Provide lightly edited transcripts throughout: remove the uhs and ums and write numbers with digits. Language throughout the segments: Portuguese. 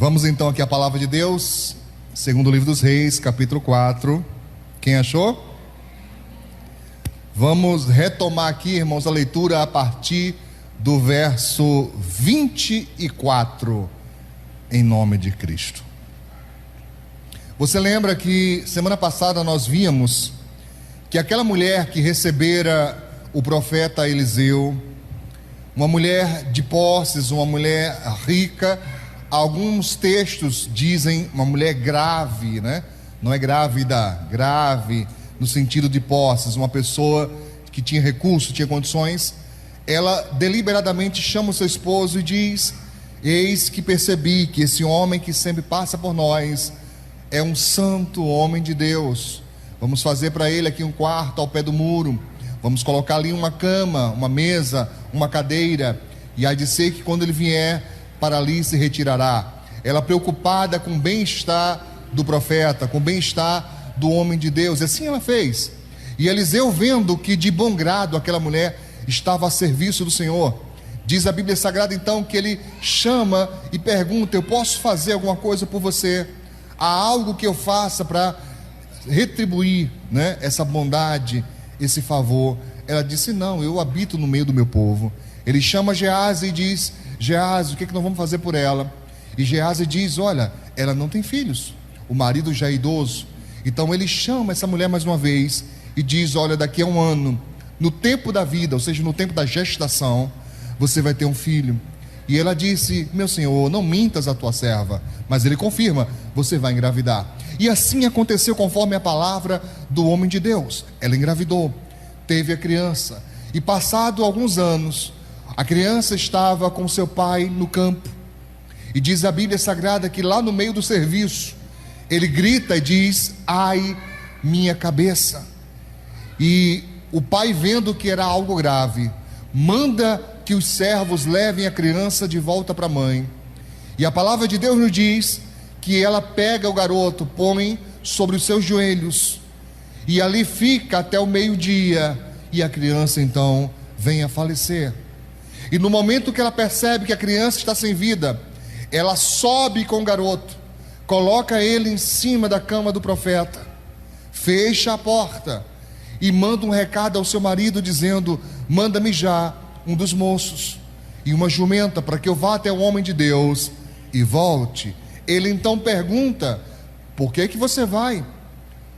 Vamos então aqui à palavra de Deus, segundo o livro dos Reis, capítulo 4. Quem achou? Vamos retomar aqui, irmãos, a leitura a partir do verso 24, em nome de Cristo. Você lembra que semana passada nós vimos que aquela mulher que recebera o profeta Eliseu, uma mulher de posses, uma mulher rica, alguns textos dizem uma mulher grave, né? Não é grávida, grave no sentido de posses, uma pessoa que tinha recurso, tinha condições. Ela deliberadamente chama o seu esposo e diz: eis que percebi que esse homem que sempre passa por nós é um santo homem de Deus. Vamos fazer para ele aqui um quarto ao pé do muro, vamos colocar ali uma cama, uma mesa, uma cadeira, e há de ser que quando ele vier, para ali se retirará. Ela preocupada com o bem-estar do profeta, com o bem-estar do homem de Deus, e assim ela fez. E Eliseu, vendo que de bom grado aquela mulher estava a serviço do Senhor, diz a Bíblia Sagrada então que ele chama e pergunta: eu posso fazer alguma coisa por você? Há algo que eu faça para retribuir, né, essa bondade, esse favor? Ela disse: não, eu habito no meio do meu povo. Ele chama Geazi e diz: Geazi, o que nós vamos fazer por ela? E Geazi diz: olha, ela não tem filhos, o marido já é idoso. Então ele chama essa mulher mais uma vez e diz: olha, daqui a um ano, no tempo da vida, ou seja, no tempo da gestação, você vai ter um filho. E ela disse: meu senhor, não mintas a tua serva. Mas ele confirma: você vai engravidar. E assim aconteceu conforme a palavra do homem de Deus. Ela engravidou, teve a criança, e passado alguns anos, a criança estava com seu pai no campo. E diz a Bíblia Sagrada que lá no meio do serviço, ele grita e diz: ai, minha cabeça. E o pai, vendo que era algo grave, manda que os servos levem a criança de volta para a mãe. E a palavra de Deus nos diz que ela pega o garoto, põe sobre os seus joelhos, e ali fica até o meio-dia, e a criança então vem a falecer. E no momento que ela percebe que a criança está sem vida, ela sobe com o garoto, coloca ele em cima da cama do profeta, fecha a porta e manda um recado ao seu marido dizendo: manda-me já um dos moços e uma jumenta para que eu vá até o homem de Deus e volte. Ele então pergunta: por que você vai?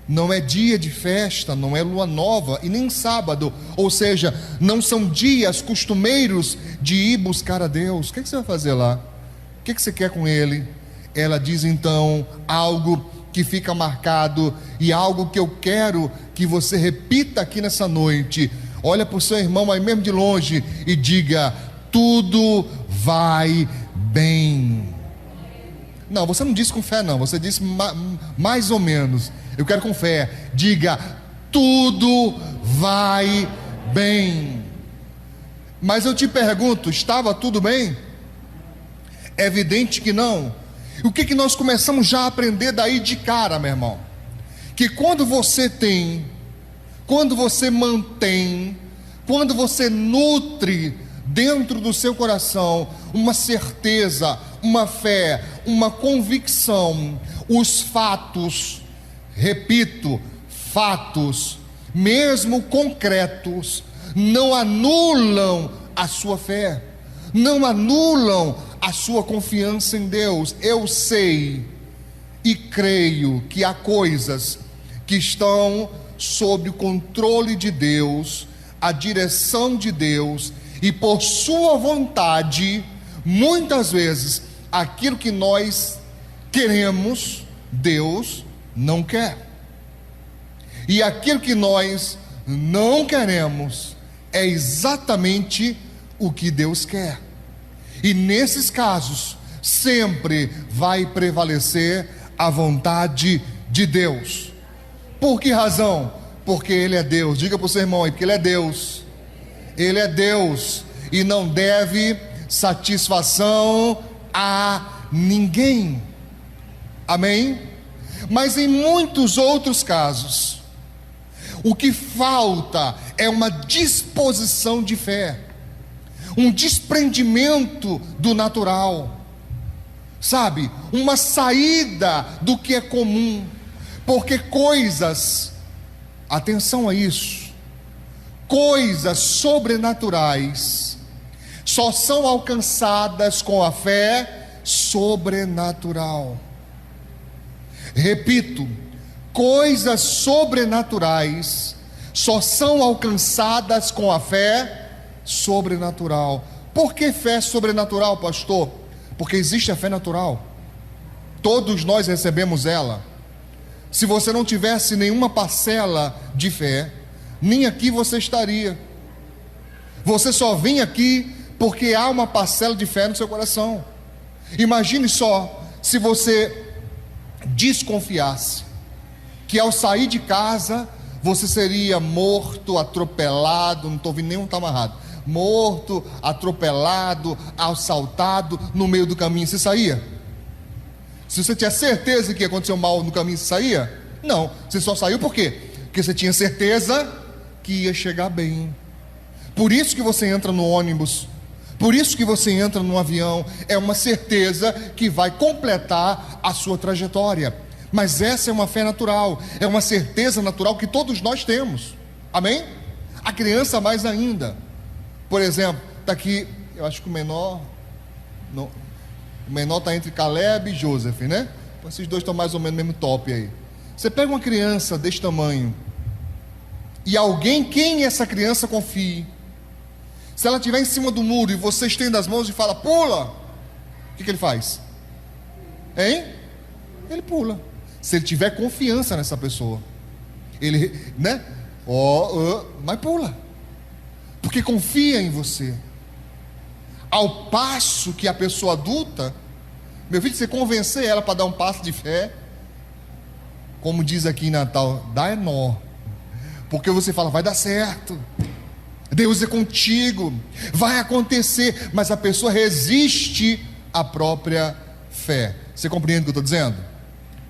Não é dia de festa, não é lua nova e nem sábado, ou seja, não são dias costumeiros de ir buscar a Deus. O que você vai fazer lá? O que você quer com ele? Ela diz então algo que fica marcado e algo que eu quero que você repita aqui nessa noite. Olha para o seu irmão aí mesmo de longe e diga: tudo vai bem. Não, você não disse com fé não, você disse mais ou menos. Eu quero com fé. Diga: tudo vai bem. Mas eu te pergunto, estava tudo bem? É evidente que não. O que nós começamos já a aprender daí de cara, meu irmão? Que quando você tem, quando você mantém, quando você nutre dentro do seu coração uma certeza, uma fé, uma convicção, os fatos, repito, fatos, mesmo concretos, não anulam a sua fé, não anulam a sua confiança em Deus. Eu sei e creio que há coisas que estão sob o controle de Deus, a direção de Deus, e por sua vontade, muitas vezes, aquilo que nós queremos, Deus não quer. E aquilo que nós não queremos é exatamente o que Deus quer. E nesses casos, sempre vai prevalecer a vontade de Deus. Por que razão? Porque Ele é Deus. Diga para o seu irmão aí: porque Ele é Deus. Ele é Deus e não deve satisfação a ninguém. Amém? Mas em muitos outros casos, o que falta é uma disposição de fé, um desprendimento do natural. sabe, uma saída do que é comum, porque coisas, atenção a isso, coisas sobrenaturais só são alcançadas com a fé sobrenatural. Repito, coisas sobrenaturais só são alcançadas com a fé sobrenatural. Por que fé sobrenatural, pastor? Porque existe a fé natural, todos nós recebemos ela. Se você não tivesse nenhuma parcela de fé, nem aqui você estaria. Você só vem aqui porque há uma parcela de fé no seu coração. Imagine só, se você desconfiasse que ao sair de casa você seria morto, atropelado, não estou ouvindo nenhum tá amarrado, morto, atropelado, assaltado no meio do caminho, você saía? Se você tinha certeza que ia acontecer mal no caminho, você saía? Não, você só saiu por quê? Porque você tinha certeza que ia chegar bem. Por isso que você entra no ônibus, por isso que você entra no avião, é uma certeza que vai completar a sua trajetória. Mas essa é uma fé natural, é uma certeza natural que todos nós temos, amém? A criança mais ainda. Por exemplo, está aqui, eu acho que o menor está entre Caleb e Joseph, né? Esses dois estão mais ou menos no mesmo top aí. Você pega uma criança desse tamanho e alguém, quem essa criança confie, se ela estiver em cima do muro e você estende as mãos e fala, pula, o que ele faz? Hein? Ele pula. Se ele tiver confiança nessa pessoa, ele, né? Mas pula, porque confia em você. Ao passo que a pessoa adulta, meu filho, você convencer ela para dar um passo de fé, como diz aqui em Natal, dá nó, porque você fala, vai dar certo, Deus é contigo, vai acontecer, mas a pessoa resiste à própria fé. Você compreende o que eu estou dizendo?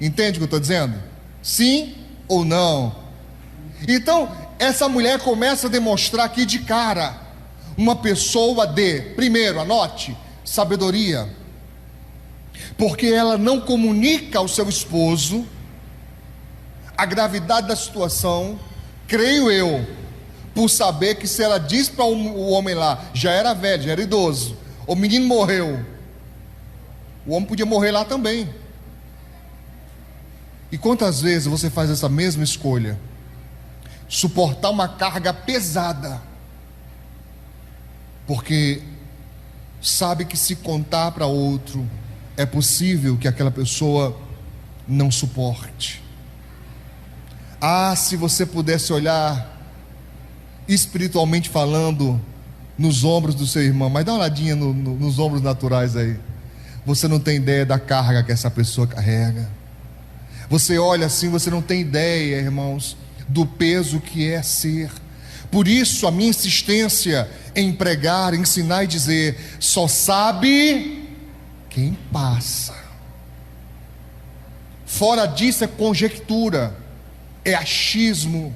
Entende o que eu estou dizendo? Sim ou não? Então, essa mulher começa a demonstrar aqui de cara uma pessoa de, primeiro, anote, sabedoria, porque ela não comunica ao seu esposo a gravidade da situação, creio eu, por saber que se ela diz para o homem lá, já era velho, já era idoso, o menino morreu, o homem podia morrer lá também. E quantas vezes você faz essa mesma escolha? Suportar uma carga pesada, porque sabe que se contar para outro, é possível que aquela pessoa não suporte. Ah, se você pudesse olhar espiritualmente falando nos ombros do seu irmão, mas dá uma olhadinha nos ombros naturais aí, você não tem ideia da carga que essa pessoa carrega. Você olha assim, você não tem ideia, irmãos, do peso que é ser. Por isso a minha insistência em pregar, ensinar e dizer, só sabe quem passa. Fora disso é conjectura, é achismo,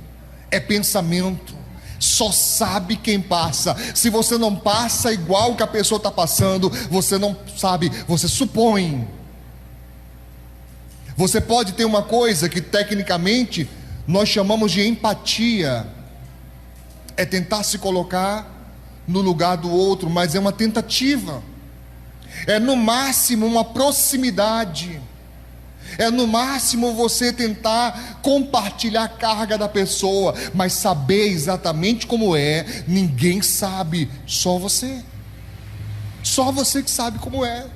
é pensamento. Só sabe quem passa. Se você não passa igual que a pessoa está passando, você não sabe, você supõe. Você pode ter uma coisa que tecnicamente nós chamamos de empatia, é tentar se colocar no lugar do outro, mas é uma tentativa, é no máximo uma proximidade, é no máximo você tentar compartilhar a carga da pessoa, mas saber exatamente como é, ninguém sabe, só você que sabe como é.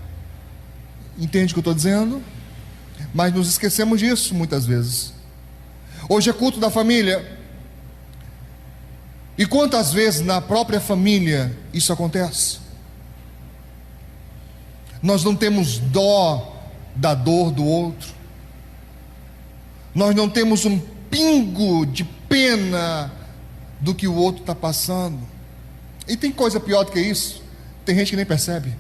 Entende o que eu estou dizendo? Mas nos esquecemos disso muitas vezes. Hoje é culto da família, e quantas vezes na própria família isso acontece? Nós não temos dó da dor do outro, nós não temos um pingo de pena do que o outro está passando. E tem coisa pior do que isso, tem gente que nem percebe,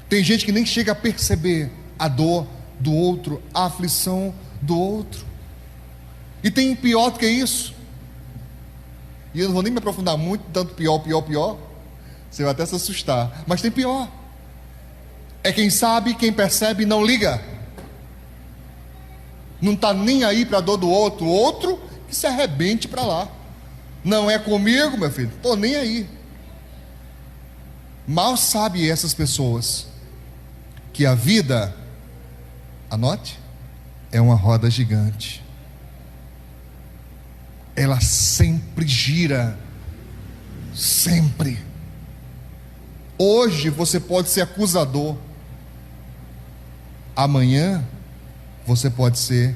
tem gente que nem chega a perceber a dor do outro, a aflição do outro. E tem pior do que isso, e eu não vou nem me aprofundar muito, tanto pior, você vai até se assustar, mas tem pior. É quem sabe, quem percebe e não liga. Não está nem aí para a dor do outro. O outro que se arrebente para lá. Não é comigo, meu filho, estou nem aí. Mal sabe essas pessoas que a vida, anote, é uma roda gigante. Ela sempre gira. Sempre. Hoje você pode ser acusador. Amanhã você pode ser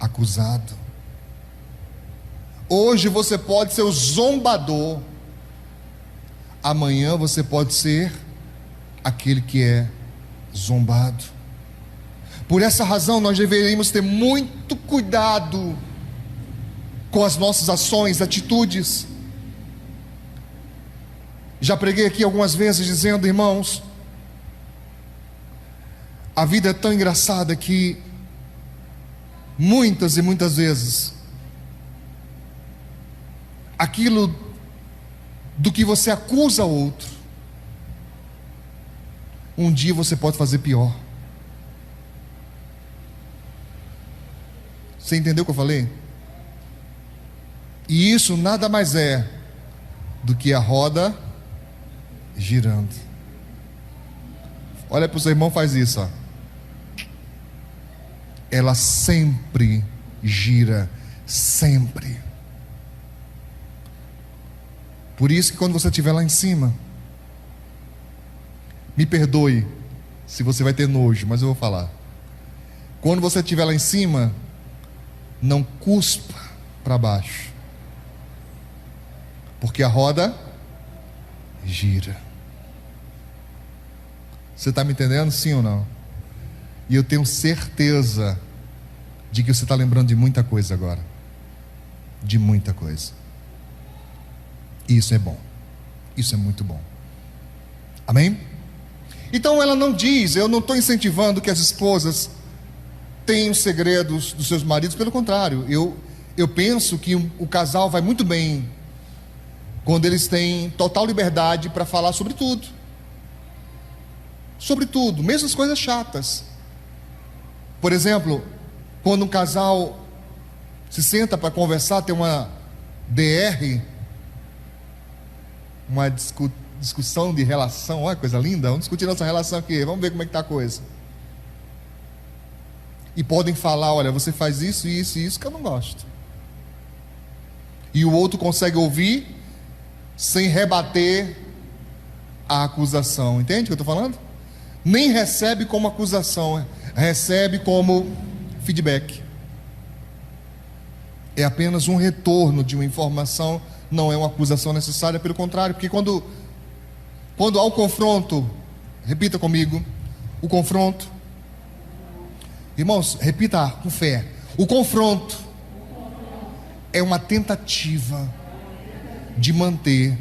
acusado. Hoje você pode ser o zombador. Amanhã você pode ser aquele que é zombado. Por essa razão nós deveríamos ter muito cuidado com as nossas ações, atitudes. Já preguei aqui algumas vezes dizendo, irmãos, a vida é tão engraçada que muitas e muitas vezes aquilo do que você acusa o outro, um dia você pode fazer pior. Você entendeu o que eu falei? E isso nada mais é do que a roda girando. Olha para o seu irmão, faz isso, ó. Ela sempre gira, sempre. Por isso que quando você estiver lá em cima, me perdoe se você vai ter nojo, mas eu vou falar. Quando você estiver lá em cima, não cuspa para baixo, porque a roda gira. Você está me entendendo, sim ou não? E eu tenho certeza de que você está lembrando de muita coisa agora. De muita coisa. Isso é bom. Isso é muito bom. Amém? Então ela não diz, eu não estou incentivando que as esposas tenham segredos dos seus maridos. Pelo contrário, eu penso que o casal vai muito bem quando eles têm total liberdade para falar sobre tudo. Sobre tudo, mesmo as coisas chatas. Por exemplo, quando um casal se senta para conversar, tem uma DR, uma discussão de relação. Olha que coisa linda, vamos discutir nossa relação aqui, vamos ver como é que está a coisa. E podem falar, olha, você faz isso, isso e isso que eu não gosto. E o outro consegue ouvir sem rebater a acusação. Entende o que eu estou falando? Nem recebe como acusação, recebe como feedback. É apenas um retorno de uma informação, não é uma acusação necessária, pelo contrário, porque quando há o confronto, repita comigo, o confronto, irmãos, repita com fé, o confronto é uma tentativa de manter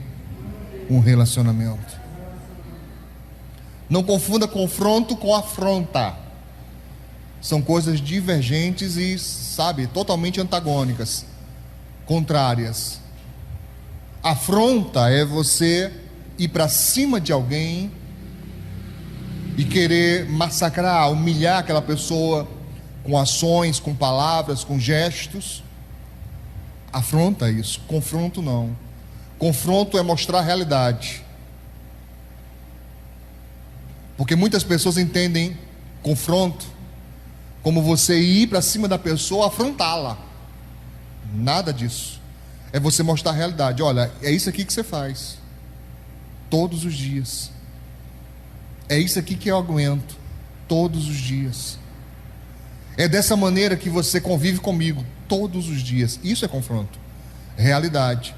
um relacionamento. Não confunda confronto com afronta. São coisas divergentes e, sabe, totalmente antagônicas, contrárias. Afronta é você ir para cima de alguém e querer massacrar, humilhar aquela pessoa com ações, com palavras, com gestos. Afronta é isso, confronto não. Confronto é mostrar a realidade. Porque muitas pessoas entendem confronto como você ir para cima da pessoa, afrontá-la. Nada disso. É você mostrar a realidade. Olha, é isso aqui que você faz todos os dias. É isso aqui que eu aguento todos os dias. É dessa maneira que você convive comigo todos os dias. Isso é confronto, realidade.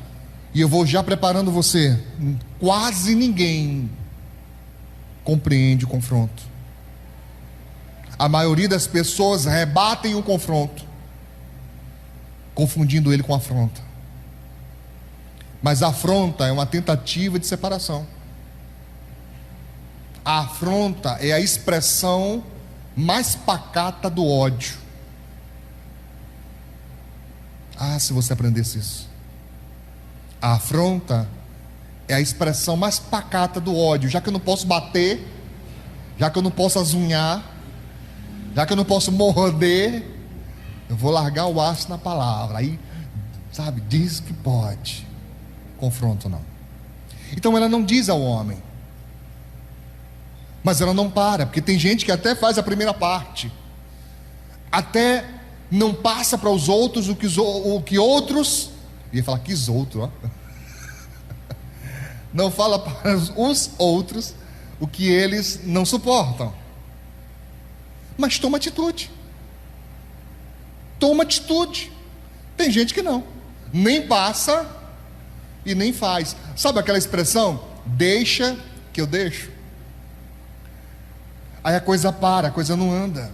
E eu vou já preparando você. Quase ninguém compreende o confronto. A maioria das pessoas rebatem o confronto, confundindo ele com afronta. Mas a afronta é uma tentativa de separação. A afronta é a expressão mais pacata do ódio. Ah, se você aprendesse isso. A afronta é a expressão mais pacata do ódio. Já que eu não posso bater, já que eu não posso azunhar, já que eu não posso morder, eu vou largar o aço na palavra. Aí, sabe, diz que pode. Confronto não. Então ela não diz ao homem, mas ela não para, porque tem gente que até faz a primeira parte, até não passa para os outros o que outros, ia falar que os outros, ó. Não fala para os outros o que eles não suportam, mas toma atitude. Toma atitude. Tem gente que não, nem passa e nem faz. Sabe aquela expressão? Deixa que eu deixo. Aí a coisa para, a coisa não anda.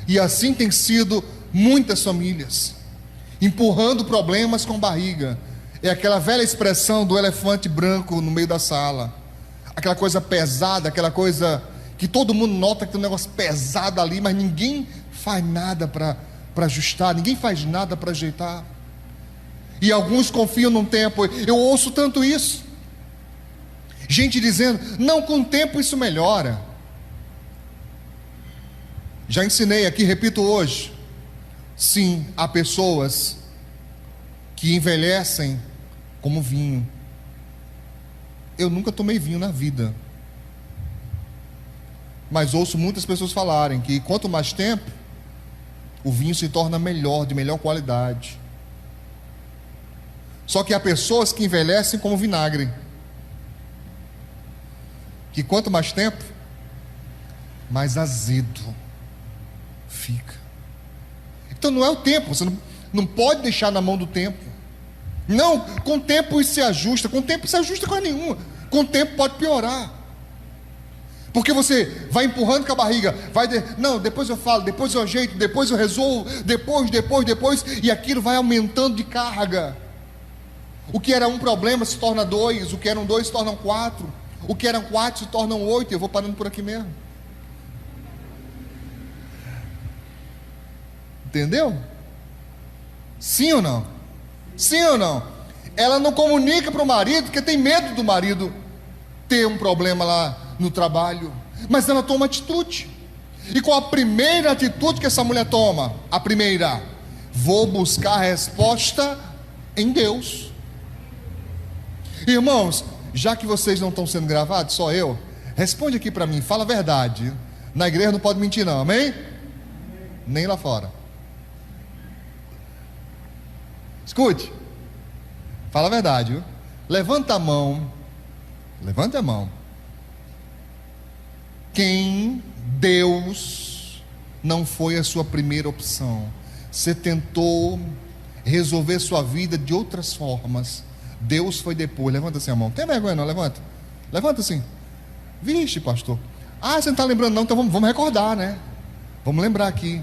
E assim tem sido muitas famílias, empurrando problemas com barriga. É aquela velha expressão do elefante branco no meio da sala. Aquela coisa pesada, aquela coisa que todo mundo nota que tem um negócio pesado ali, mas ninguém faz nada para ajustar, ninguém faz nada para ajeitar. E alguns confiam num tempo. Eu ouço tanto isso. Gente dizendo, não, com o tempo isso melhora. Já ensinei aqui, repito hoje. Sim, há pessoas que envelhecem como vinho. Eu nunca tomei vinho na vida, mas ouço muitas pessoas falarem que quanto mais tempo, o vinho se torna melhor, de melhor qualidade. Só que há pessoas que envelhecem como vinagre, que quanto mais tempo, mais azedo fica. Então não é o tempo, você não pode deixar na mão do tempo. Não, com o tempo isso se ajusta, com o tempo se ajusta coisa nenhuma. Com o tempo pode piorar. Porque você vai empurrando com a barriga, não, depois eu falo, depois eu ajeito, depois eu resolvo, depois, e aquilo vai aumentando de carga. O que era um problema se torna dois, o que eram dois se tornam quatro, o que eram quatro se tornam oito. Eu vou parando por aqui mesmo. Entendeu? Sim ou não? Sim ou não? Ela não comunica para o marido, porque tem medo do marido ter um problema lá no trabalho, mas ela toma atitude. E qual a primeira atitude que essa mulher toma? A primeira: vou buscar a resposta em Deus. Irmãos, já que vocês não estão sendo gravados, só eu, responde aqui para mim, fala a verdade. Na igreja não pode mentir não, amém? Nem lá fora. Escute, fala a verdade, viu? Levanta a mão. Levanta a mão. Quem Deus não foi a sua primeira opção? Você tentou resolver sua vida de outras formas, Deus foi depois. Levanta assim a mão. Tem vergonha não? Levanta. Levanta assim. Vixe, pastor. Você não está lembrando não? Então vamos recordar, né? Vamos lembrar aqui.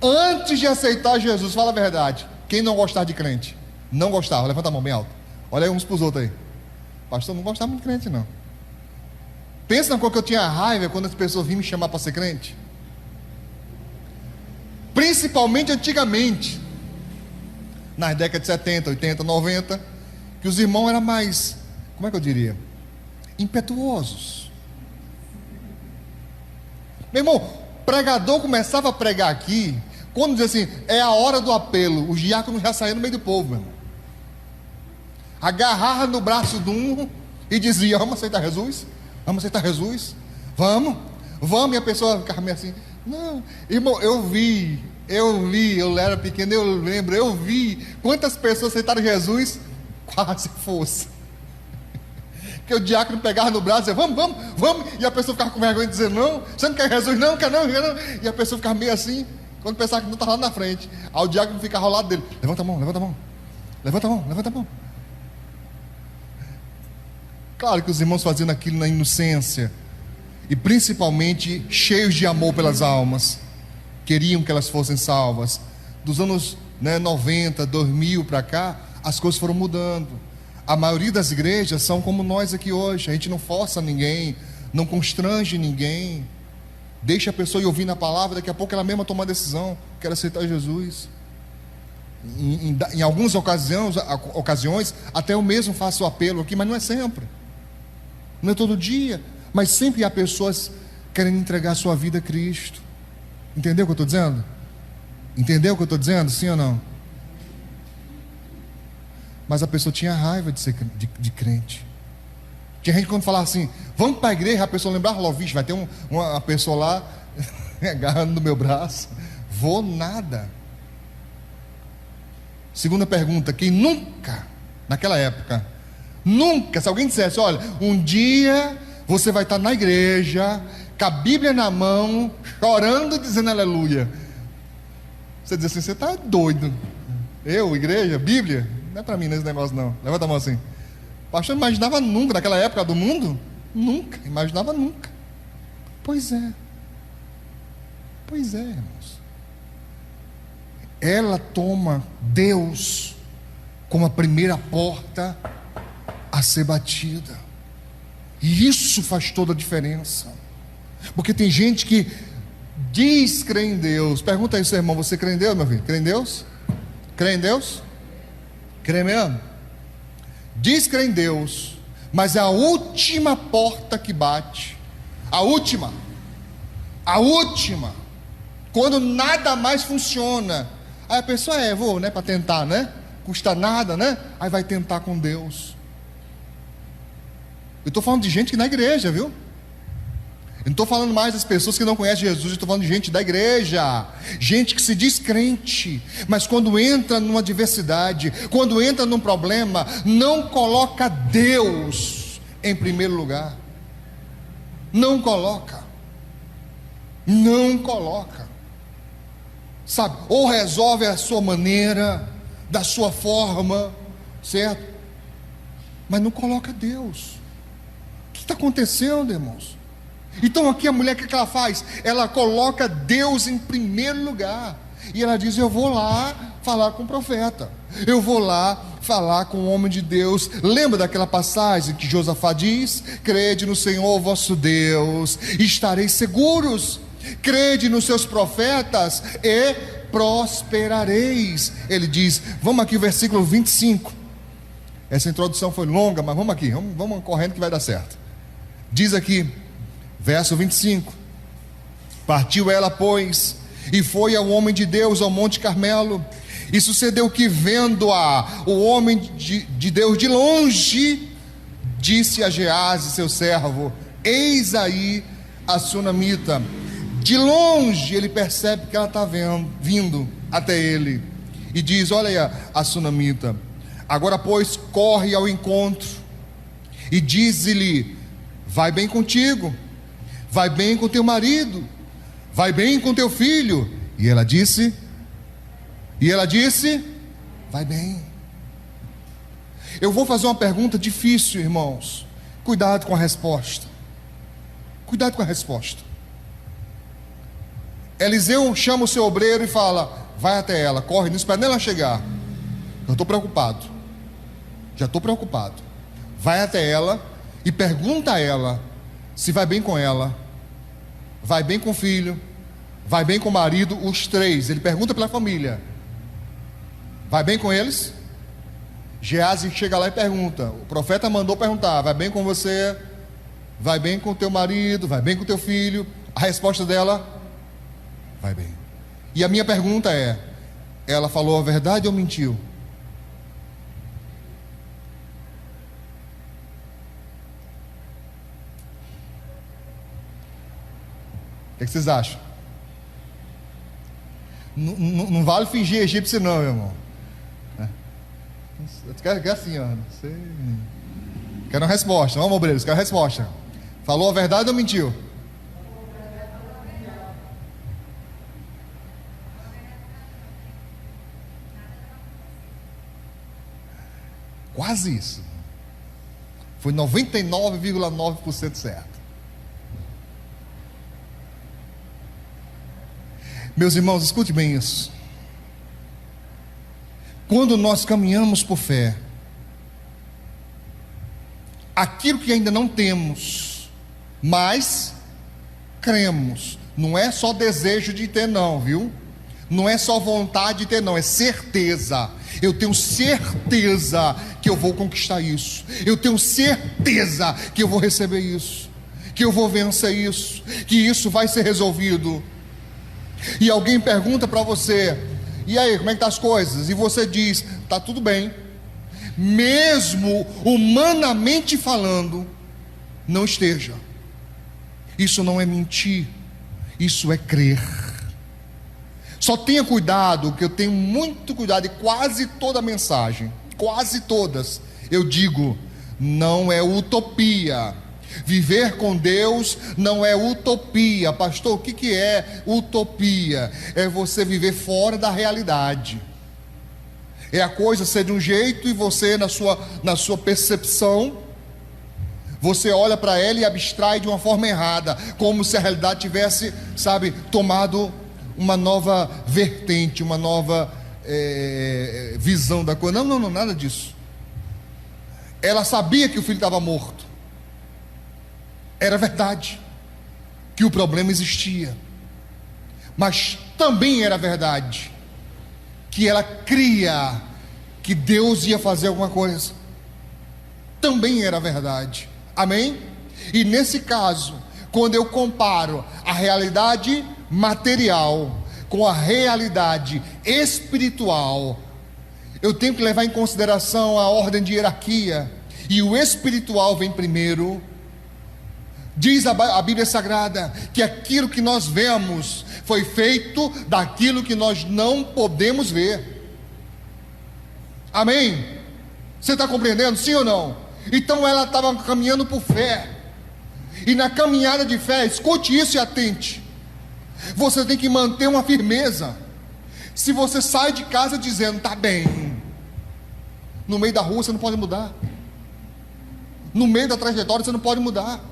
Antes de aceitar Jesus, fala a verdade. Quem não gostava de crente? Não gostava, levanta a mão bem alto. Olha aí uns para os outros aí. Pastor, não gostava muito de crente não. Pensa na coisa que eu tinha raiva quando as pessoas vinham me chamar para ser crente. Principalmente antigamente, nas décadas de 70, 80, 90, que os irmãos eram mais, como é que eu diria? Impetuosos. Meu irmão, pregador começava a pregar aqui, quando dizia assim, é a hora do apelo, os diáconos já saíram no meio do povo, meu irmão. Agarrava no braço de um e dizia, vamos aceitar Jesus? Vamos aceitar Jesus? Vamos, e a pessoa ficava meio assim, não, irmão, eu vi, eu era pequeno, eu lembro, eu vi quantas pessoas aceitaram Jesus, quase fosse. Porque o diácono pegava no braço e dizia, vamos, e a pessoa ficava com vergonha de dizer, não, você não quer Jesus? Não, quer não, e a pessoa ficava meio assim, quando pensava que não estava lá na frente, aí o diácono ficava ao lado dele, levanta a mão. Claro que os irmãos faziam aquilo na inocência, e principalmente cheios de amor pelas almas, queriam que elas fossem salvas. Dos anos 90, 2000 para cá, as coisas foram mudando. A maioria das igrejas são como nós aqui hoje, a gente não força ninguém, não constrange ninguém, deixa a pessoa ir ouvindo a palavra, daqui a pouco ela mesma toma a decisão, quer aceitar Jesus. Em algumas ocasiões, até eu mesmo faço o apelo aqui, mas não é sempre, não é todo dia. Mas sempre há pessoas querendo entregar sua vida a Cristo. Entendeu o que eu estou dizendo? Entendeu o que eu estou dizendo? Sim ou não? Mas a pessoa tinha raiva de ser de crente. Tinha gente quando falava assim, vamos para a igreja, a pessoa lembrava, vixe, vai ter uma pessoa lá agarrando no meu braço. Vou nada. Segunda pergunta, quem nunca, naquela época, nunca, se alguém dissesse, olha, um dia você vai estar na igreja, com a Bíblia na mão, chorando e dizendo aleluia. Você diz assim, você está doido. Eu, igreja, Bíblia, não é para mim nesse negócio não. Levanta a mão assim. Pastor, não imaginava nunca, naquela época do mundo, nunca, imaginava nunca. Pois é, irmãos. Ela toma Deus como a primeira porta a ser batida. E isso faz toda a diferença. Porque tem gente que diz crer em Deus. Pergunta aí, seu irmão, você crê em Deus, meu filho? Crê em Deus? Crê em Deus? Crê mesmo? Diz crer em Deus, mas é a última porta que bate. A última. Quando nada mais funciona. Aí a pessoa vou, né, para tentar, né? Custa nada, né? Aí vai tentar com Deus. Eu estou falando de gente que na igreja, viu? Eu não estou falando mais das pessoas que não conhecem Jesus. Eu estou falando de gente da igreja, gente que se diz crente, mas quando entra numa adversidade, quando entra num problema, não coloca Deus em primeiro lugar. Não coloca, sabe? Ou resolve a sua maneira, da sua forma, certo? Mas não coloca Deus. O que está acontecendo, irmãos? Então aqui a mulher, o que ela faz? Ela coloca Deus em primeiro lugar. E ela diz, eu vou lá falar com o profeta, eu vou lá falar com o homem de Deus. Lembra daquela passagem que Josafá diz? Crede no Senhor vosso Deus, estareis seguros. Crede nos seus profetas e prosperareis. Ele diz, vamos aqui, versículo 25. Essa introdução foi longa, mas vamos aqui, vamos correndo que vai dar certo. Diz aqui, verso 25: partiu ela, pois, e foi ao homem de Deus ao Monte Carmelo. E sucedeu que, vendo-a, o homem de Deus de longe, disse a Geazi, seu servo: eis aí a sunamita. De longe ele percebe que ela está vindo até ele, e diz: olha aí a sunamita. Agora, pois, corre ao encontro e diz-lhe: vai bem contigo, vai bem com teu marido, vai bem com teu filho. E ela disse, vai bem. Eu vou fazer uma pergunta difícil, irmãos. Cuidado com a resposta. Cuidado com a resposta. Eliseu chama o seu obreiro e fala: vai até ela, corre, não espera nem ela chegar. Eu estou preocupado. Já estou preocupado. Vai até ela e pergunta a ela se vai bem com ela, vai bem com o filho, vai bem com o marido, os três. Ele pergunta pela família: vai bem com eles? Geazi chega lá e pergunta. O profeta mandou perguntar: vai bem com você? Vai bem com o teu marido? Vai bem com o teu filho? A resposta dela: vai bem. E a minha pergunta é: ela falou a verdade ou mentiu? O que vocês acham? Não vale fingir egípcio não, meu irmão. Quer assim, ó. Quero uma resposta. Vamos, obreiros, quero uma resposta. Falou a verdade ou mentiu? Quase isso. Foi 99,9% certo. Meus irmãos, escute bem isso. Quando nós caminhamos por fé, aquilo que ainda não temos, mas cremos, não é só desejo de ter não, viu? Não é só vontade de ter não, é certeza. Eu tenho certeza que eu vou conquistar isso. Eu tenho certeza que eu vou receber isso. que eu vou vencer isso, que isso vai ser resolvido. E alguém pergunta para você: e aí, como é que estão as coisas? E você diz: está tudo bem. Mesmo humanamente falando, não esteja. Isso não é mentir, isso é crer. Só tenha cuidado, que eu tenho muito cuidado, e quase toda mensagem, quase todas, eu digo: não é utopia. Viver com Deus não é utopia. Pastor, o que é utopia? É você viver fora da realidade. É a coisa ser de um jeito e você, na sua percepção, você olha para ela e abstrai de uma forma errada, como se a realidade tivesse, tomado uma nova vertente, uma nova visão da coisa. Não, nada disso. Ela sabia que o filho estava morto. Era verdade que o problema existia, mas também era verdade que ela cria que Deus ia fazer alguma coisa. Também era verdade. Amém? E nesse caso, quando eu comparo a realidade material com a realidade espiritual, eu tenho que levar em consideração a ordem de hierarquia, e o espiritual vem primeiro. Diz a Bíblia Sagrada que aquilo que nós vemos foi feito daquilo que nós não podemos ver. Amém? Você está compreendendo, sim ou não? Então ela estava caminhando por fé, e na caminhada de fé, escute isso e atente, você tem que manter uma firmeza. Se você sai de casa dizendo está bem, no meio da rua você não pode mudar, no meio da trajetória você não pode mudar.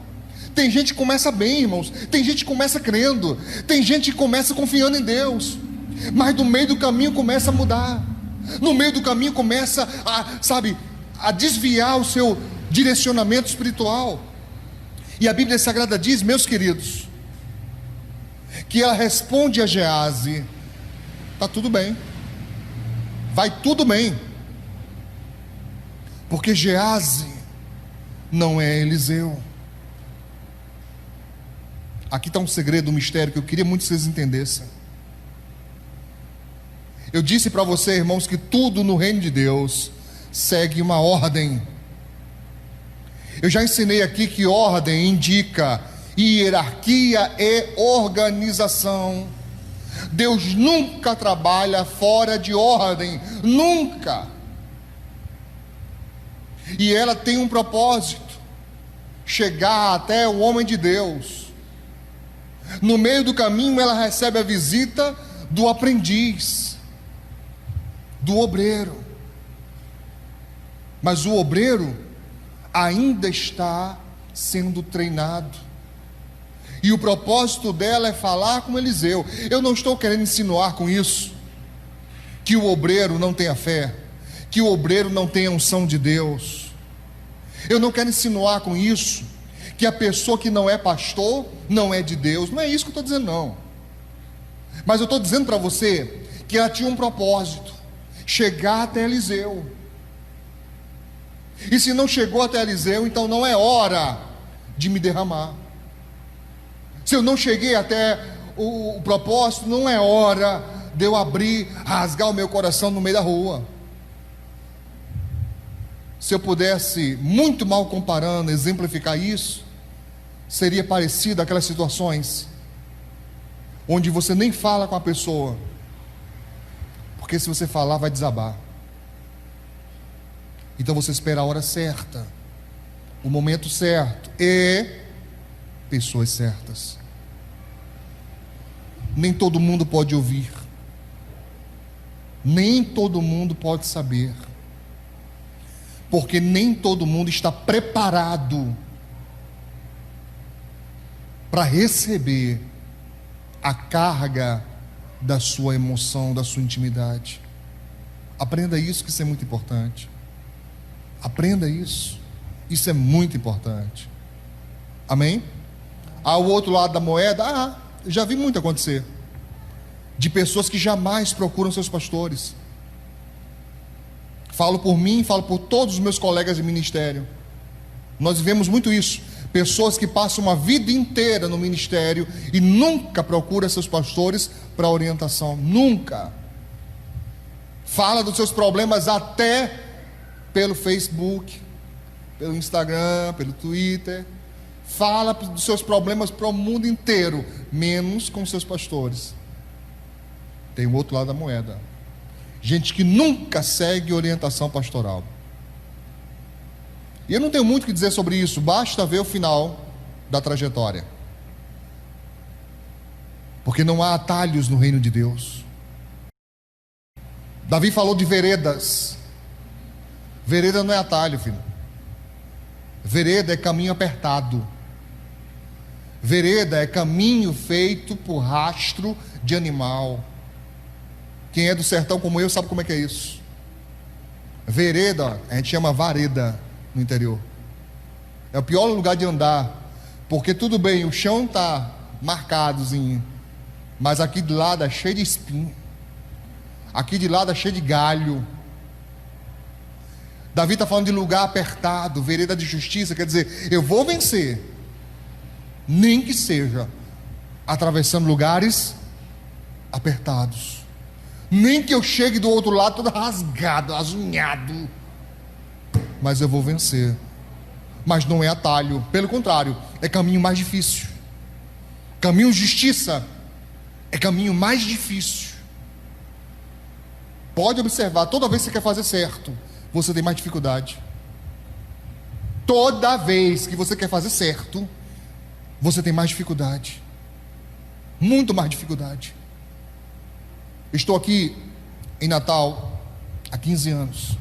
Tem gente que começa bem, irmãos, tem gente que começa crendo, tem gente que começa confiando em Deus, mas no meio do caminho começa a mudar, no meio do caminho começa a desviar o seu direcionamento espiritual. E a Bíblia Sagrada diz, meus queridos, que ela responde a Gease: está tudo bem, vai tudo bem, porque Gease não é Eliseu. Aqui está um segredo, um mistério que eu queria muito que vocês entendessem. Eu disse para você, irmãos, que tudo no reino de Deus segue uma ordem. Eu já ensinei aqui que ordem indica hierarquia e organização. Deus nunca trabalha fora de ordem, nunca. E ela tem um propósito: chegar até o homem de Deus. No meio do caminho ela recebe a visita do aprendiz, do obreiro. Mas o obreiro ainda está sendo treinado, e o propósito dela é falar com Eliseu. Eu não estou querendo insinuar com isso que o obreiro não tenha fé, que o obreiro não tenha unção de Deus. Eu não quero insinuar com isso que a pessoa que não é pastor não é de Deus. Não é isso que eu estou dizendo, não. Mas eu estou dizendo para você que ela tinha um propósito: chegar até Eliseu. E se não chegou até Eliseu, então não é hora de me derramar. Se eu não cheguei até o propósito, não é hora de eu rasgar o meu coração no meio da rua. Se eu pudesse, muito mal comparando, exemplificar isso, seria parecido àquelas situações onde você nem fala com a pessoa, porque se você falar vai desabar. Então você espera a hora certa, o momento certo e pessoas certas. Nem todo mundo pode ouvir, nem todo mundo pode saber, porque nem todo mundo está preparado para receber a carga da sua emoção, da sua intimidade. Aprenda isso, que isso é muito importante. Aprenda isso, isso é muito importante. Amém? Ao outro lado da moeda, eu já vi muito acontecer, de pessoas que jamais procuram seus pastores. Falo por mim, falo por todos os meus colegas de ministério. Nós vivemos muito isso. Pessoas que passam uma vida inteira no ministério e nunca procuram seus pastores para orientação, nunca. Fala dos seus problemas até pelo Facebook, pelo Instagram, pelo Twitter. Fala dos seus problemas para o mundo inteiro, menos com seus pastores. Tem o outro lado da moeda. Gente que nunca segue orientação pastoral. E eu não tenho muito o que dizer sobre isso, basta ver o final da trajetória. Porque não há atalhos no reino de Deus. Davi falou de veredas. Vereda não é atalho, filho. Vereda é caminho apertado. Vereda é caminho feito por rastro de animal. Quem é do sertão como eu sabe como é que é isso. Vereda, a gente chama vareda no interior. É o pior lugar de andar, porque tudo bem, o chão está marcadozinho, mas aqui de lado é cheio de espinho, aqui de lado é cheio de galho. Davi está falando de lugar apertado, vereda de justiça, quer dizer, eu vou vencer, nem que seja atravessando lugares apertados, nem que eu chegue do outro lado todo rasgado, azunhado, mas eu vou vencer. Mas não é atalho, pelo contrário, é caminho mais difícil. Caminho de justiça é caminho mais difícil. Pode observar, toda vez que você quer fazer certo, você tem mais dificuldade. Toda vez que você quer fazer certo, você tem mais dificuldade. Muito mais dificuldade. Estou aqui em Natal há 15 anos,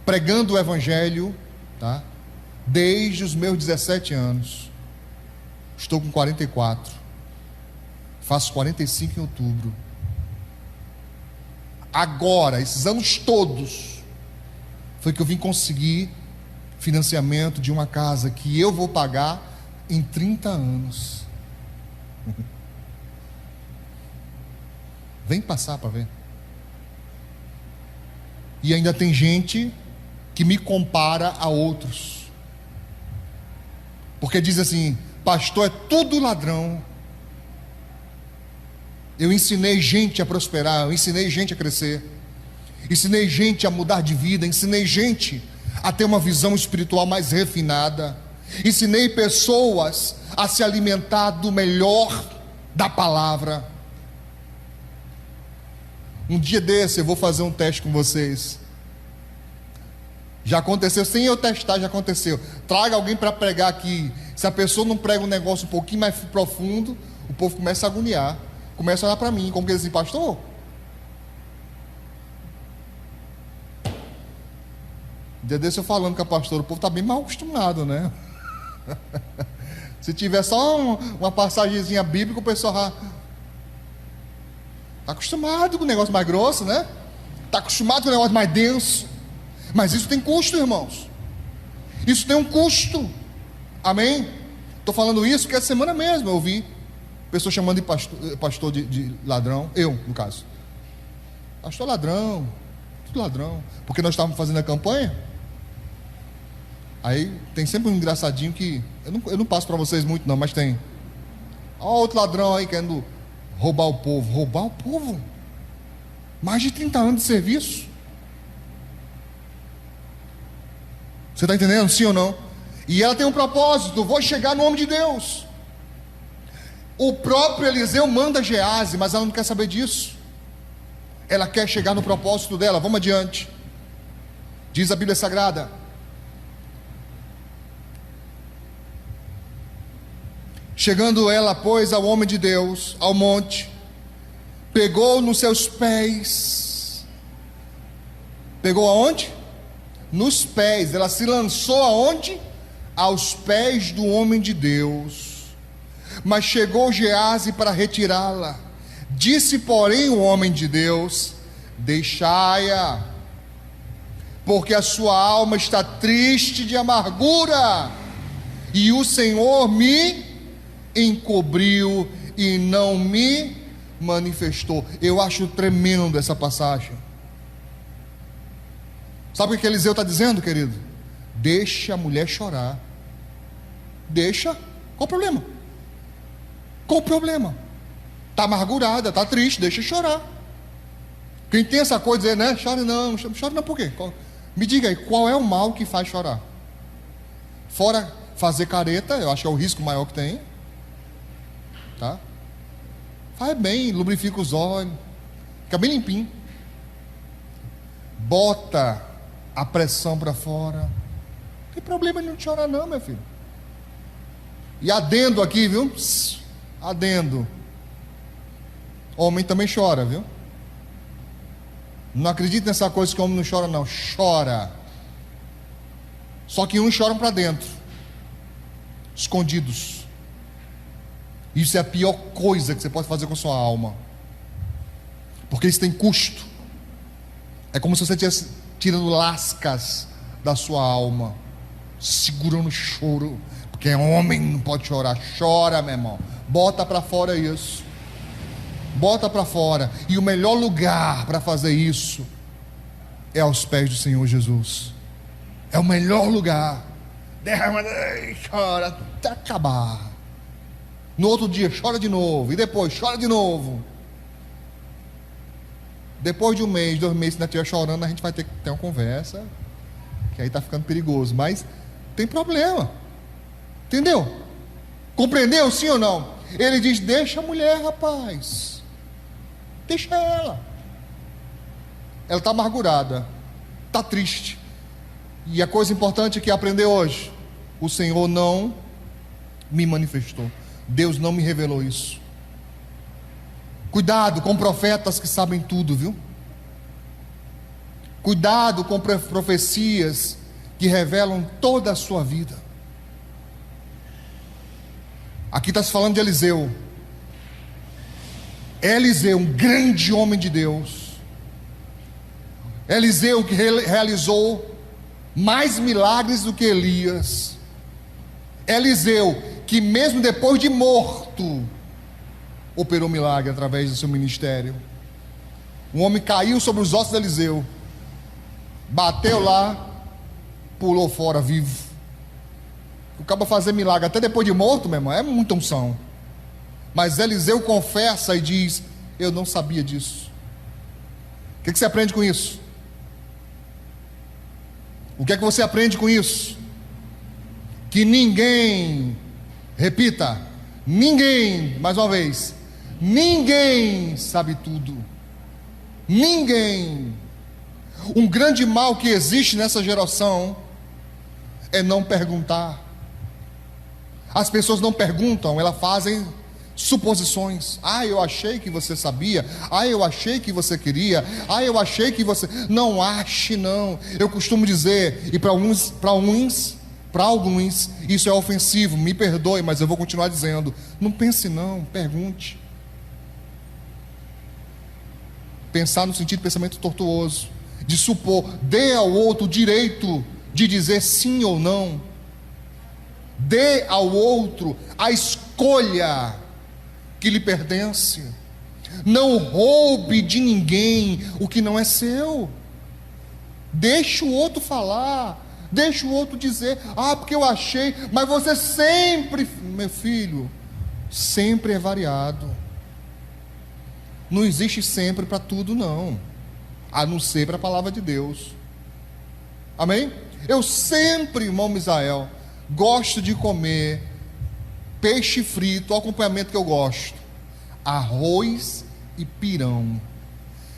pregando o Evangelho, tá? Desde os meus 17 anos. Estou com 44. Faço 45 em outubro. Agora, esses anos todos, foi que eu vim conseguir financiamento de uma casa que eu vou pagar em 30 anos. Vem passar para ver. E ainda tem gente que me compara a outros, porque diz assim: pastor é tudo ladrão. Eu ensinei gente a prosperar, eu ensinei gente a crescer, ensinei gente a mudar de vida, ensinei gente a ter uma visão espiritual mais refinada, ensinei pessoas a se alimentar do melhor da palavra. Um dia desse eu vou fazer um teste com vocês. Já aconteceu, sem eu testar, já aconteceu. Traga alguém para pregar aqui. Se a pessoa não prega um negócio um pouquinho mais profundo, o povo começa a agoniar, começa a olhar para mim, como que eles dizem: pastor, um dia desse eu falando com a pastora, o povo está bem mal acostumado, né? Se tiver só uma passagemzinha bíblica, o pessoal está acostumado com o negócio mais grosso, né? Está acostumado com o negócio mais denso. Mas isso tem custo, irmãos. Isso tem um custo. Amém? Estou falando isso porque essa semana mesmo eu ouvi pessoas chamando de pastor de ladrão. Eu, no caso. Pastor ladrão. Tudo ladrão. Porque nós estávamos fazendo a campanha. Aí tem sempre um engraçadinho que eu não passo para vocês muito não, mas tem. Ó, outro ladrão aí querendo roubar o povo. Roubar o povo? Mais de 30 anos de serviço. Você está entendendo? Sim ou não? E ela tem um propósito: vou chegar no nome de Deus. O próprio Eliseu manda Gease, mas ela não quer saber disso. Ela quer chegar no propósito dela. Vamos adiante. Diz a Bíblia Sagrada: chegando ela, pois, ao homem de Deus, ao monte, pegou nos seus pés. Pegou aonde? Nos pés. Ela se lançou aonde? Aos pés do homem de Deus. Mas chegou Gease para retirá-la. Disse, porém, o homem de Deus: deixai-a, porque a sua alma está triste de amargura, e o Senhor me encobriu e não me manifestou. Eu acho tremendo essa passagem. Sabe o que Eliseu está dizendo, querido? Deixa a mulher chorar. Deixa. Qual o problema? Qual o problema? Está amargurada, está triste, deixa chorar. Quem tem essa coisa de dizer, né? Chore não por quê? Me diga aí, qual é o mal que faz chorar? Fora fazer careta, eu acho que é o risco maior que tem. Tá? Faz bem, lubrifica os olhos, fica bem limpinho. Bota a pressão para fora. Não tem problema de não chorar não, meu filho. E adendo aqui, viu? Adendo. Homem também chora, viu? Não acredito nessa coisa que o homem não chora não. Chora. Só que uns choram para dentro, escondidos. Isso é a pior coisa que você pode fazer com sua alma, porque isso tem custo. É como se você estivesse tirando lascas da sua alma, segurando o choro, porque homem não pode chorar. Chora, meu irmão, bota para fora isso, bota para fora. E o melhor lugar para fazer isso é aos pés do Senhor Jesus. É o melhor lugar. Derrama, chora até acabar. No outro dia chora de novo, e depois chora de novo. Depois de um mês, 2 meses, se ainda estiver chorando, a gente vai ter que ter uma conversa, que aí está ficando perigoso. Mas tem problema, entendeu? Compreendeu, sim ou não? Ele diz, deixa a mulher, rapaz, deixa ela. Ela está amargurada, está triste. E a coisa importante que aprender hoje: o Senhor não me manifestou, Deus não me revelou isso. Cuidado com profetas que sabem tudo, viu? Cuidado com profecias que revelam toda a sua vida. Aqui está se falando de Eliseu. Eliseu, um grande homem de Deus. Eliseu que realizou mais milagres do que Elias. Eliseu que mesmo depois de morto operou milagre através do seu ministério. Um homem caiu sobre os ossos de Eliseu, bateu lá, pulou fora vivo. O cara fazer milagre até depois de morto, meu irmão, é muita unção. Mas Eliseu confessa e diz, eu não sabia disso. O que você aprende com isso? O que é que você aprende com isso? Que ninguém, repita, ninguém, mais uma vez, ninguém sabe tudo. Ninguém. Um grande mal que existe nessa geração é não perguntar. As pessoas não perguntam, elas fazem suposições. Eu achei que você sabia. Eu achei que você queria. Eu achei que você... Não ache não. Eu costumo dizer, e para alguns isso é ofensivo, me perdoe, mas eu vou continuar dizendo, não pense não, pergunte. Pensar no sentido de pensamento tortuoso, de supor, dê ao outro o direito de dizer sim ou não. Dê ao outro a escolha que lhe pertence. Não roube de ninguém o que não é seu. Deixe o outro falar, deixe o outro dizer, porque eu achei. Mas você sempre, meu filho, sempre é variado. Não existe sempre para tudo não, a não ser para a palavra de Deus. Amém? Eu sempre, irmão Misael, gosto de comer peixe frito, o acompanhamento que eu gosto, arroz e pirão.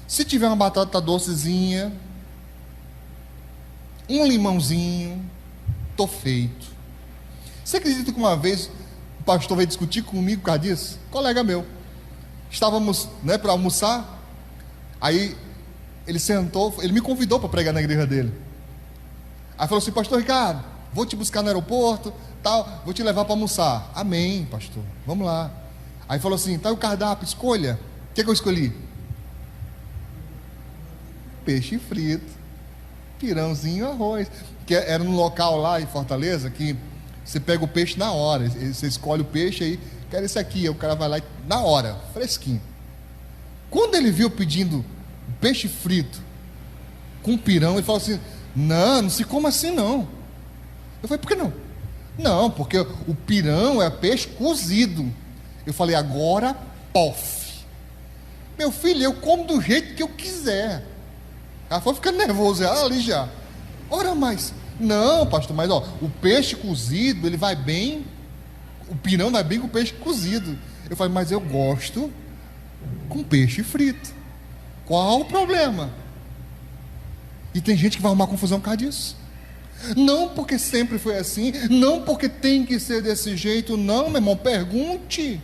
Se tiver uma batata docezinha, um limãozinho, tô feito. Você acredita que uma vez o pastor veio discutir comigo por causa disso? Colega meu, estávamos, para almoçar. Aí ele sentou, ele me convidou para pregar na igreja dele. Aí falou assim, pastor Ricardo, vou te buscar no aeroporto, tal, vou te levar para almoçar. Amém, pastor, vamos lá. Aí falou assim, tá o cardápio, escolha. O que eu escolhi? Peixe frito, pirãozinho, arroz. Que era num local lá em Fortaleza que você pega o peixe na hora. Você escolhe o peixe aí, quero esse aqui. Aí o cara vai lá na hora, fresquinho. Quando ele viu pedindo peixe frito com pirão, ele falou assim, não se come assim não. Eu falei, por que não? Não, porque o pirão é peixe cozido. Eu falei, agora, pof. Meu filho, eu como do jeito que eu quiser. Ela foi ficando nervosa, ela ali já. Ora, mas, não, pastor, mas ó, o peixe cozido, ele vai bem, o pirão vai bem com o peixe cozido. Eu falei, mas eu gosto com peixe frito. Qual o problema? E tem gente que vai arrumar confusão por causa disso. Não porque sempre foi assim, não porque tem que ser desse jeito, não, meu irmão, pergunte.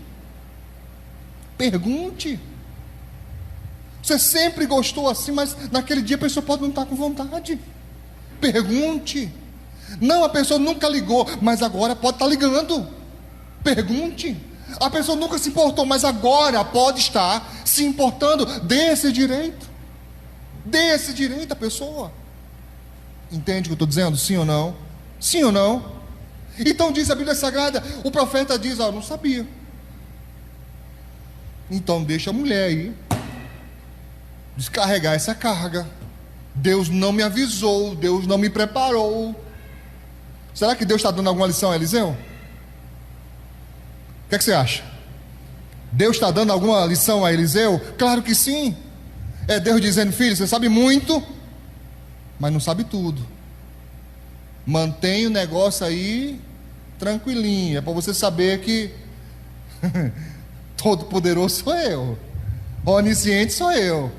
Pergunte. Você sempre gostou assim, mas naquele dia a pessoa pode não estar com vontade. Pergunte. Não, a pessoa nunca ligou, mas agora pode estar ligando. Pergunte. A pessoa nunca se importou, mas agora pode estar se importando. Dê esse direito. Dê esse direito à pessoa. Entende o que eu estou dizendo? Sim ou não? Sim ou não? Então diz a Bíblia Sagrada, o profeta diz, não sabia. Então deixa a mulher aí descarregar essa carga. Deus não me avisou, Deus não me preparou. Será que Deus está dando alguma lição a Eliseu? O que é que você acha? Deus está dando alguma lição a Eliseu? Claro que sim. É Deus dizendo, filho, você sabe muito, mas não sabe tudo. Mantém o negócio aí tranquilinho, é para você saber que todo poderoso sou eu, onisciente sou eu.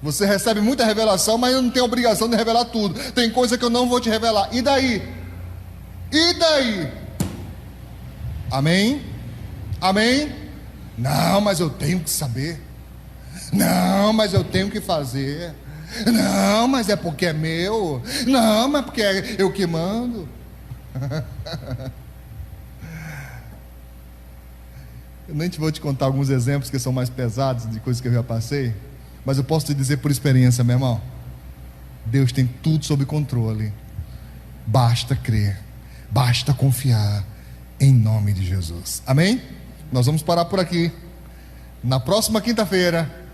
Você recebe muita revelação, mas eu não tenho obrigação de revelar tudo. Tem coisa que eu não vou te revelar. E daí? E daí? Amém? Amém? Não, mas eu tenho que saber. Não, mas eu tenho que fazer. Não, mas é porque é meu. Não, mas porque é eu que mando. Eu nem vou te contar alguns exemplos que são mais pesados de coisas que eu já passei, mas eu posso te dizer por experiência, meu irmão, Deus tem tudo sob controle. Basta crer, basta confiar, em nome de Jesus. Amém? Nós vamos parar por aqui. Na próxima quinta-feira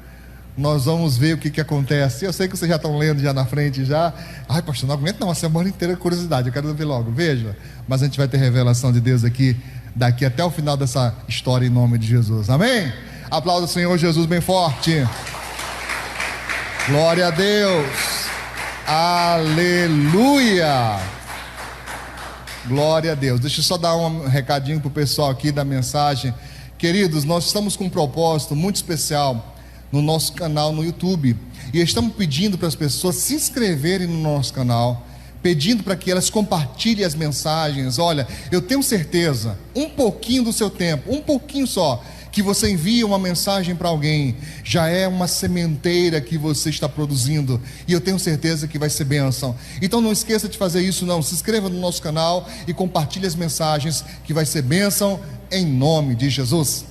nós vamos ver o que acontece. Eu sei que vocês já estão lendo já na frente já. Ai, pastor, não aguento não, a semana inteira de curiosidade, eu quero ver logo. Veja, mas a gente vai ter revelação de Deus aqui, daqui até o final dessa história, em nome de Jesus. Amém? Aplauda o Senhor Jesus bem forte. Glória a Deus. Aleluia. Glória a Deus. Deixa eu só dar um recadinho para o pessoal aqui da mensagem. Queridos, nós estamos com um propósito muito especial no nosso canal no YouTube, e estamos pedindo para as pessoas se inscreverem no nosso canal, pedindo para que elas compartilhem as mensagens. Olha, eu tenho certeza, um pouquinho do seu tempo, um pouquinho só, que você envia uma mensagem para alguém, já é uma sementeira que você está produzindo, e eu tenho certeza que vai ser bênção. Então não esqueça de fazer isso não, se inscreva no nosso canal e compartilhe as mensagens, que vai ser bênção em nome de Jesus.